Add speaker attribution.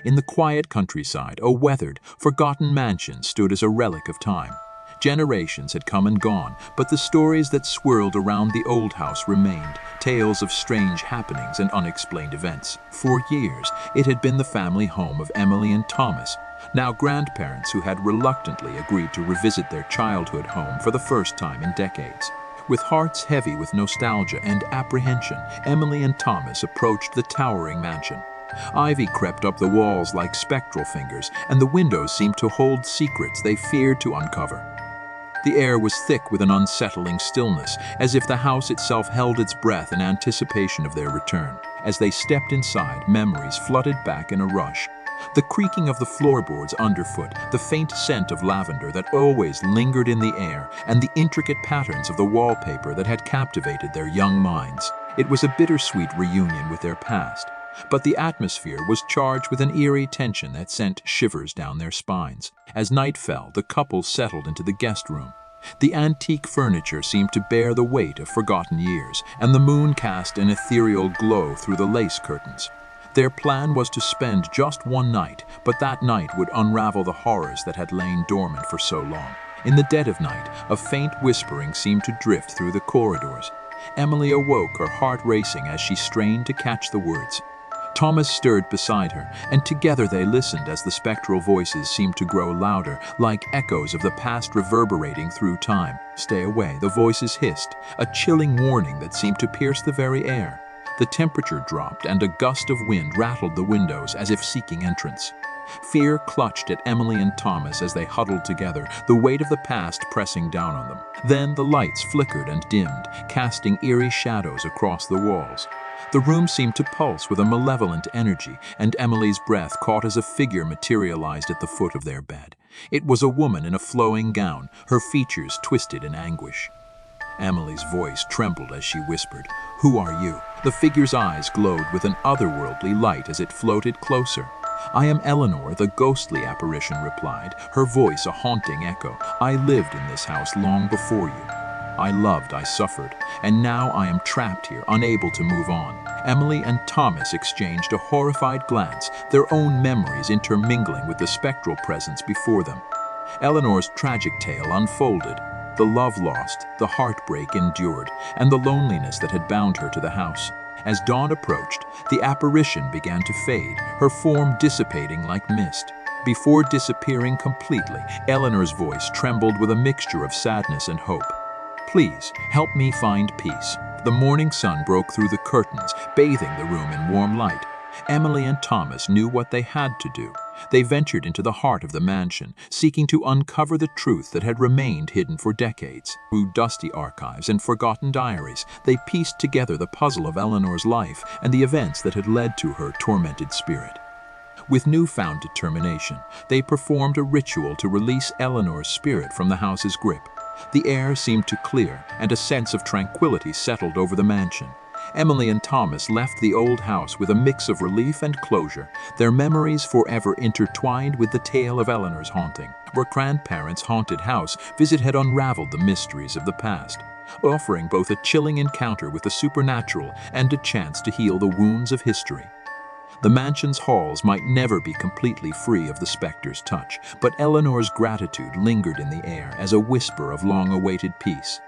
Speaker 1: In the quiet countryside, a weathered, forgotten mansion stood as a relic of time. Generations had come and gone, but the stories that swirled around the old house remained, tales of strange happenings and unexplained events. For years, it had been the family home of Emily and Thomas, now grandparents who had reluctantly agreed to revisit their childhood home for the first time in decades. With hearts heavy with nostalgia and apprehension, Emily and Thomas approached the towering mansion. Ivy crept up the walls like spectral fingers, and the windows seemed to hold secrets they feared to uncover. The air was thick with an unsettling stillness, as if the house itself held its breath in anticipation of their return. As they stepped inside, memories flooded back in a rush. The creaking of the floorboards underfoot, the faint scent of lavender that always lingered in the air, and the intricate patterns of the wallpaper that had captivated their young minds. It was a bittersweet reunion with their past, but the atmosphere was charged with an eerie tension that sent shivers down their spines. As night fell, the couple settled into the guest room. The antique furniture seemed to bear the weight of forgotten years, and the moon cast an ethereal glow through the lace curtains. Their plan was to spend just one night, but that night would unravel the horrors that had lain dormant for so long. In the dead of night, a faint whispering seemed to drift through the corridors. Emily awoke, her heart racing as she strained to catch the words. Thomas stirred beside her, and together they listened as the spectral voices seemed to grow louder, like echoes of the past reverberating through time. "Stay away," the voices hissed, a chilling warning that seemed to pierce the very air. The temperature dropped, and a gust of wind rattled the windows as if seeking entrance. Fear clutched at Emily and Thomas as they huddled together, the weight of the past pressing down on them. Then the lights flickered and dimmed, casting eerie shadows across the walls. The room seemed to pulse with a malevolent energy, and Emily's breath caught as a figure materialized at the foot of their bed. It was a woman in a flowing gown, her features twisted in anguish. Emily's voice trembled as she whispered, "Who are you?" The figure's eyes glowed with an otherworldly light as it floated closer. "I am Eleanor," the ghostly apparition replied, her voice a haunting echo. "I lived in this house long before you. I loved, I suffered, and now I am trapped here, unable to move on." Emily and Thomas exchanged a horrified glance, their own memories intermingling with the spectral presence before them. Eleanor's tragic tale unfolded. The love lost, the heartbreak endured, and the loneliness that had bound her to the house. As dawn approached, the apparition began to fade, her form dissipating like mist. Before disappearing completely, Eleanor's voice trembled with a mixture of sadness and hope. "Please, help me find peace." The morning sun broke through the curtains, bathing the room in warm light. Emily and Thomas knew what they had to do. They ventured into the heart of the mansion, seeking to uncover the truth that had remained hidden for decades. Through dusty archives and forgotten diaries, they pieced together the puzzle of Eleanor's life and the events that had led to her tormented spirit. With newfound determination, they performed a ritual to release Eleanor's spirit from the house's grip. The air seemed to clear, and a sense of tranquility settled over the mansion. Emily and Thomas left the old house with a mix of relief and closure, their memories forever intertwined with the tale of Eleanor's haunting. Their grandparents' haunted house visit had unraveled the mysteries of the past, offering both a chilling encounter with the supernatural and a chance to heal the wounds of history. The mansion's halls might never be completely free of the specter's touch, but Eleanor's gratitude lingered in the air as a whisper of long-awaited peace.